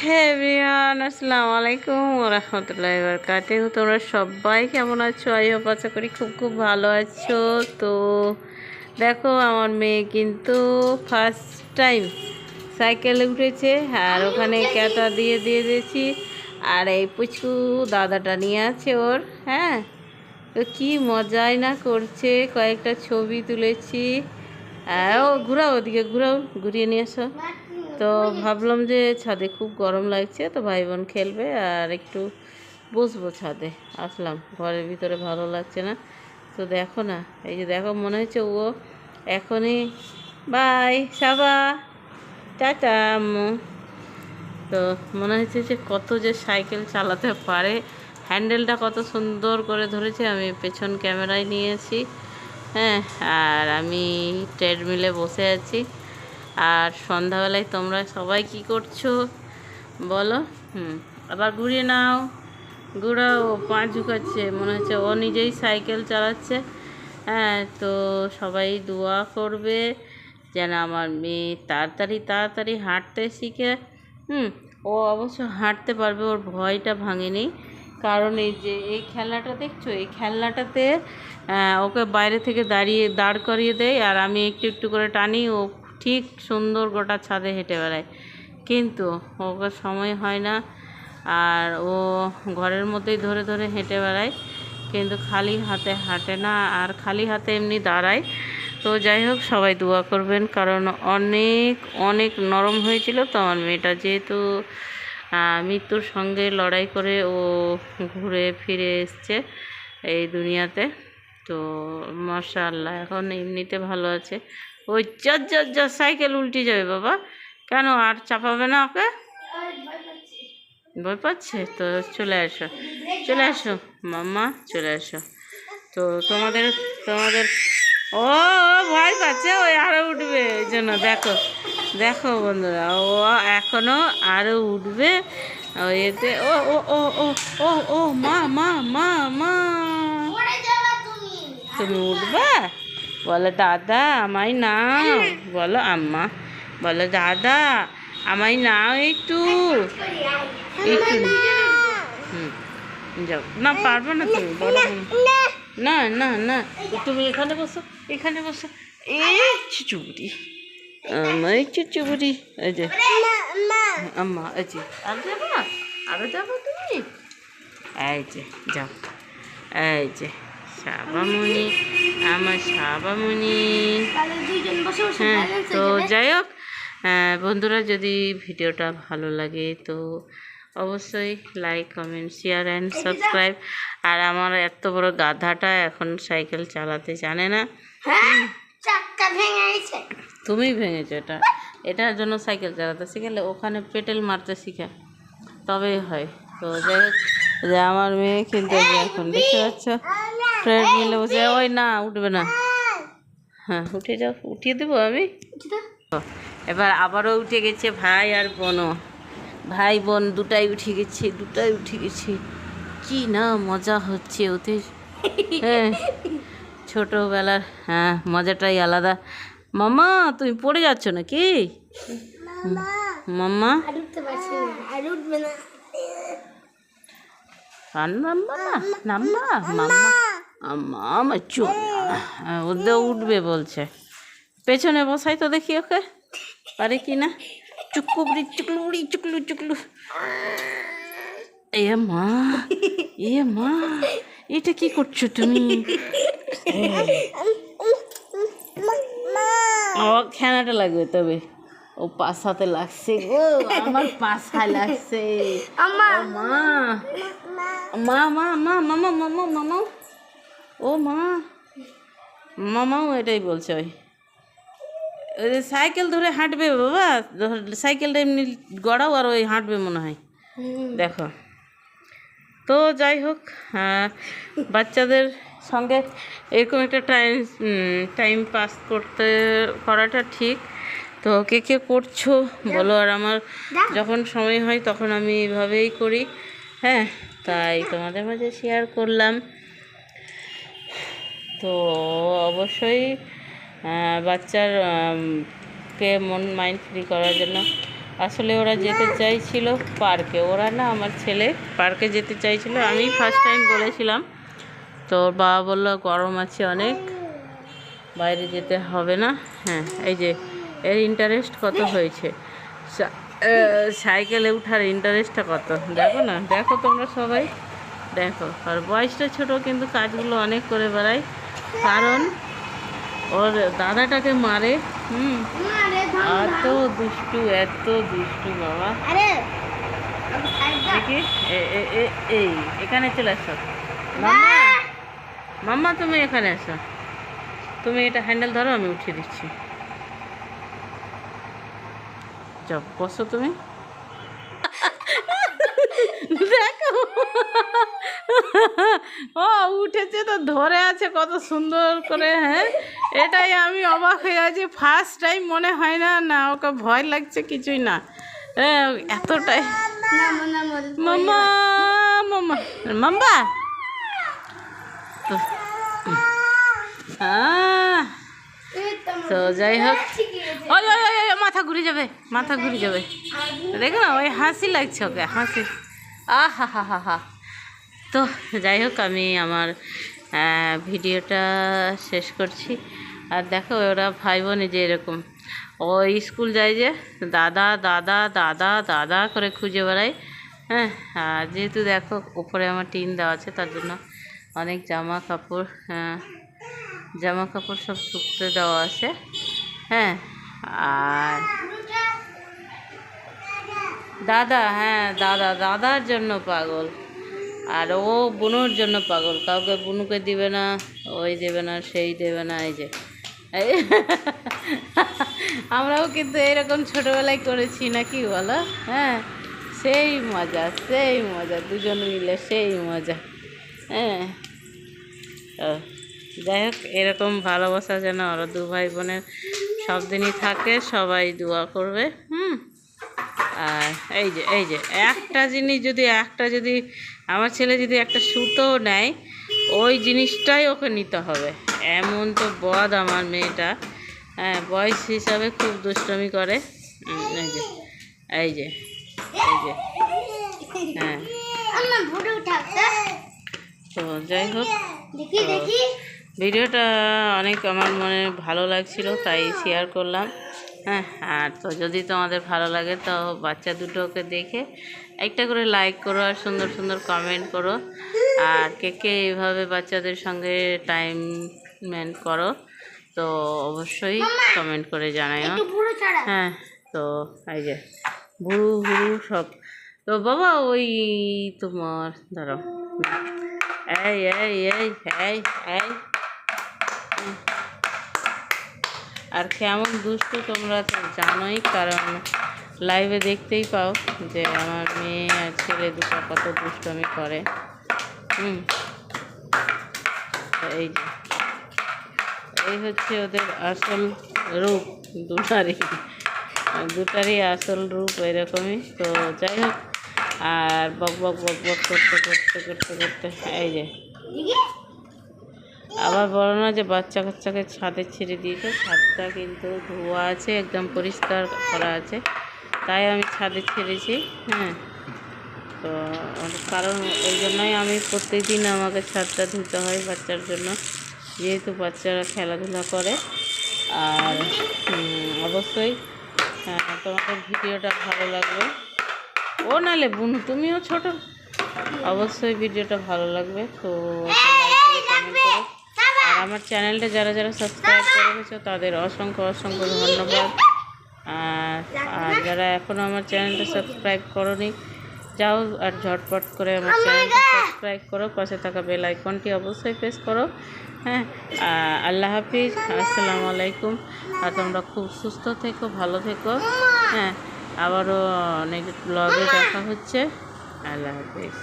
হ্যাঁ এভরিওয়ান, আসসালামু আলাইকুম ওয়া রাহমাতুল্লাহি ওয়া বারাকাতুহু। তোমরা সবাই কেমন আছো? আশা করি খুব খুব ভালো আছো। তো দেখো, আমার মেয়ে কিন্তু ফার্স্ট টাইম সাইকেলে উঠেছে, আর ওখানে ক্যাটা দিয়ে দিয়েছি। আর এই পুচকু দাদাটা নিয়ে আছে ওর। হ্যাঁ, তো কী মজাই না করছে। কয়েকটা ছবি তুলেছি। ও ঘুরাও, ওদিকে ঘুরাও, ঘুরিয়ে নিয়ে এসো। তো ভাবলাম যে ছাদে খুব গরম লাগছে, তো ভাই বোন খেলবে আর একটু বসবো ছাদে। আসলাম, ঘরের ভিতরে ভালো লাগছে না। তো দেখো না, এই যে দেখো, মনে হচ্ছে ও এখনই বাই সাবা টাটা আম্মু। তো মনে হচ্ছে যে কত যে সাইকেল চালাতে পারে, হ্যান্ডেলটা কত সুন্দর করে ধরেছে। আমি পেছন ক্যামেরায় নিয়েছি। হ্যাঁ, আর আমি ট্রেডমিলে বসে আছি। আর সন্ধ্যাবেলায় তোমরা সবাই কি করছো বলো? আবার ঘুরিয়ে নাও, ঘুরাও। পা ঝুঁকাচ্ছে, মনে হচ্ছে ও নিজেই সাইকেল চালাচ্ছে। হ্যাঁ, তো সবাই দোয়া করবে যেন আমার মেয়ে তাড়াতাড়ি তাড়াতাড়ি হাঁটতে শিখে। ও অবশ্য হাঁটতে পারবে, ওর ভয়টা ভাঙেনি। কারণ এই যে এই খেলনাটা দেখছো, এই খেলনাটাতে ওকে বাইরে থেকে দাঁড় করিয়ে দেয়, আর আমি একটু একটু করে টানি, ও ঠিক সুন্দর গোটা ছাদে হেঁটে বেড়ায়। কিন্তু ওকে সময় হয় না, আর ও ঘরের মধ্যেই ধরে ধরে হেঁটে বেড়ায়, কিন্তু খালি হাতে হাঁটে না, আর খালি হাতে এমনি দাঁড়ায়। তো যাই হোক, সবাই দোয়া করবেন, কারণ অনেক অনেক নরম হয়েছিল তো আমার মেয়েটা, যেহেতু মৃত্যুর সঙ্গে লড়াই করে ও ঘুরে ফিরে এসছে এই দুনিয়াতে। তো মাশাআল্লাহ, এখন এমনিতে ভালো আছে। ওই যা সাইকেল উল্টে যাবে বাবা। কেন, আর চাপাবে না ওকে? ভয় পাচ্ছে? তো চলে আসো, চলে আসো মাম্মা, চলে আসো। তো তোমাদের তোমাদের ও ভয় পাচ্ছে, ওই আরও উঠবে, এই জন্য দেখো দেখো বন্ধুরা, ও এখনো আরও উঠবে এতে। ও ও ও ও ও ও মা মা মা মা, তুমি উঠবা? বলো দাদা আমায় নাও, বলো আম্মা, বলো দাদা আমায় নাও একটু একটু। যাও না, পারবে না তুমি, বড় না না না, তুমি এখানে বসো, এখানে বসো। এই চুচুবুড়ি, আমার চুচুবুড়ি, এই যে আম্মা, এই যে আর যাবো না, আরও যাবো তুমি, এই যে যাও, এই যে সাবামণি, আমার সাবামণি। হ্যাঁ, তো যাই হোক বন্ধুরা, যদি ভিডিওটা ভালো লাগে তো অবশ্যই like, comment, share and subscribe. আর আমার এত বড় গাধাটা এখন সাইকেল চালাতে জানে না। তুমি ভেঙেছো এটা, এটার জন্য সাইকেল চালাতে শিখেলে ওখানে পেটেল মারতে শিখে তবে হয়। তো যাই হোক, যে আমার মেয়ে কিন্তু এখন দেখতে পাচ্ছ ফ্রেন্ড মিলে বসে, ওই না উঠবে না। হ্যাঁ, উঠে যাও, উঠিয়ে দেবো আমি। এবার আবারও উঠে গেছে ভাই আর বোনও, ভাই বোন দুটাই উঠে গেছে, দুটাই উঠে গেছে। কি না মজা হচ্ছে ওদের। হ্যাঁ, ছোটোবেলার মজাটাই আলাদা। মামা তুমি পড়ে যাচ্ছ নাকি? মাম্মা ওদের উঠবে বলছে, পেছনে বসাই তো দেখি ওকে, পারে কি না। চুকুবড়ি চুকলুড়ি চুকলু চুকলু, এ মা, এ মা, এটা কি করছো তুমি? ও খেলাটা লাগবে, তবে ও পাশাতে লাগছে গো, আমার পাশায় লাগছে। মা মা মা মা মামা মামা মামা, ও মা, মামাও এটাই বলছে। ওই সাইকেল ধরে হাঁটবে বাবা, সাইকেলটা এমনি গড়াও আর ওই হাঁটবে মনে হয়, দেখো। তো যাই হোক, বাচ্চাদের সঙ্গে এরকম একটা টাইম পাস করাটা ঠিক। তো কে কে করছো বলো, আর আমার যখন সময় হয় তখন আমি এভাবেই করি। হ্যাঁ, তাই তোমাদের মাঝে শেয়ার করলাম। তো অবশ্যই বাচ্চার কে মাইন্ড ফ্রি করার জন্য আসলে ওরা যেতে চাইছিল পার্কে, ওরা না আমার ছেলে পার্কে যেতে চাইছিল। আমি ফার্স্ট টাইম বলেছিলাম, তো ওর বাবা বললো গরম আছে অনেক, বাইরে যেতে হবে না। হ্যাঁ, এই যে এর ইন্টারেস্ট কত হয়েছে, সাইকেলে উঠার ইন্টারেস্টটা কত, দেখো না, দেখো তোমরা সবাই দেখো। আর বয়সটা ছোট কিন্তু কাজগুলো অনেক করে বেড়ায়, কারণ ওর দাদাটাকে মারে। এত দুষ্টু, এত দুষ্টু বাবা। দেখি এই এখানে চলে আসো মাম্মা, মাম্মা তুমি এখানে আসো, তুমি এটা হ্যান্ডেল ধরো, আমি উঠিয়ে দিচ্ছি। যাও বসো তুমি। দেখো ও উঠেছে তো ধরে আছে কত সুন্দর করে। হ্যাঁ, এটাই আমি অবাক হয়ে আছি, ফার্স্ট টাইম মনে হয় না, না ওকে ভয় লাগছে কিছুই না, এতটাই। মাম্মা মাম্মা মাম্মা তো যাই হোক, ওই ওই ওই মাথা ঘুরে যাবে, মাথা ঘুরে যাবে, দেখো না ওই হাসি লাগছে ওকে, হাসি। আহা হা হা হা। তো যাই হোক, আমি আমার ভিডিওটা শেষ করছি। আর দেখো ওরা ভাই বোন যে এরকম, ও স্কুল যায় যে দাদা দাদা দাদা দাদা করে খুঁজে বেড়ায়। হ্যাঁ, আর যেহেতু দেখো উপরে আমার টিন দেওয়া আছে, তার জন্য অনেক জামা কাপড় সব শুকতে দেওয়া আছে। হ্যাঁ, আর দাদা, হ্যাঁ দাদা, দাদার জন্য পাগল, আর ও বুনুর জন্য পাগল, কাউকে বুনুকে দিবে না, ওই দেবে না, সেই দেবে না। এই যে আমরাও কিন্তু এরকম ছোটোবেলায় করেছি নাকি বলো? হ্যাঁ, সেই মজা, সেই মজা, দুজন মিলে সেই মজা। হ্যাঁ, যাই হোক, এরকম ভালোবাসা যেন ওরা দু ভাই বোনের সব দিনই থাকে, সবাই দোয়া করবে। আর এই যে একটা জিনিস যদি আমার ছেলে যদি একটা সুতো নেয়, ওই জিনিসটাই ওকে নিতে হবে, এমন তো বদ আমার মেয়েটা। হ্যাঁ, বয়স হিসাবে খুব দুষ্টমি করে। এই যে এই যে এই যে হ্যাঁ। তো যাই হোক, ভিডিওটা অনেক আমার মনে ভালো লাগছিল, তাই শেয়ার করলাম। হ্যাঁ, আর তো যদি তোমাদের ভালো লাগে তো বাচ্চা দুটোকে দেখে একটা করে লাইক করো, আর সুন্দর সুন্দর কমেন্ট করো। আর কে কে এইভাবে বাচ্চাদের সঙ্গে টাইম স্পেন্ড করো, তো অবশ্যই কমেন্ট করে জানাইও। হ্যাঁ, তো এই যে ভুরু ভুরু সব, তো বাবা ওই তোমার ধরো, এই এই এই এই এই আর কেমন দুষ্টু তোমরা তো জানোই, কারণ লাইভে দেখতেই পাও যে আমার মেয়ে আর ছেলে দুটো কত দুষ্টমি করে। এই যে এই হচ্ছে ওদের আসল রূপ, দুটারই আসল রূপ এরকমই। তো যাই হোক, আর বক বক বক বক করতে করতে করতে করতে এই যে আবার বলো না যে বাচ্চা কাচ্চাকে ছাদে ছেড়ে দিয়েছে, ছাদটা কিন্তু ধোয়া আছে, একদম পরিষ্কার করা আছে, তাই আমি ছাদে ছেড়েছি। হ্যাঁ, তো কারণ ওই জন্যই আমি প্রত্যেকদিন আমাকে ছাদটা ধুতে হয় বাচ্চার জন্য, যেহেতু বাচ্চারা খেলাধুলা করে। আর অবশ্যই তোমাদের ভিডিওটা ভালো লাগবে, ও নালে বুনু তুমিও ছোট, অবশ্যই ভিডিওটা ভালো লাগবে। তো লাইক করে কমেন্ট করো, আর আমার চ্যানেলটা যারা যারা সাবস্ক্রাইব করে রেখেছো তাদের অসংখ্য অসংখ্য ধন্যবাদ। আর যারা এখনও আমার চ্যানেলটা সাবস্ক্রাইব করোনি, যাও আর ঝটপট করে আমার চ্যানেলটা সাবস্ক্রাইব করো, পাশে থাকা বেল আইকনটি অবশ্যই প্রেস করো। হ্যাঁ, আল্লাহ হাফিজ, আসসালামু আলাইকুম। আর তোমরা খুব সুস্থ থেকো, ভালো থেকো। হ্যাঁ, আবারও নেক্সট ব্লগে দেখা হচ্ছে। আল্লাহ হাফিজ।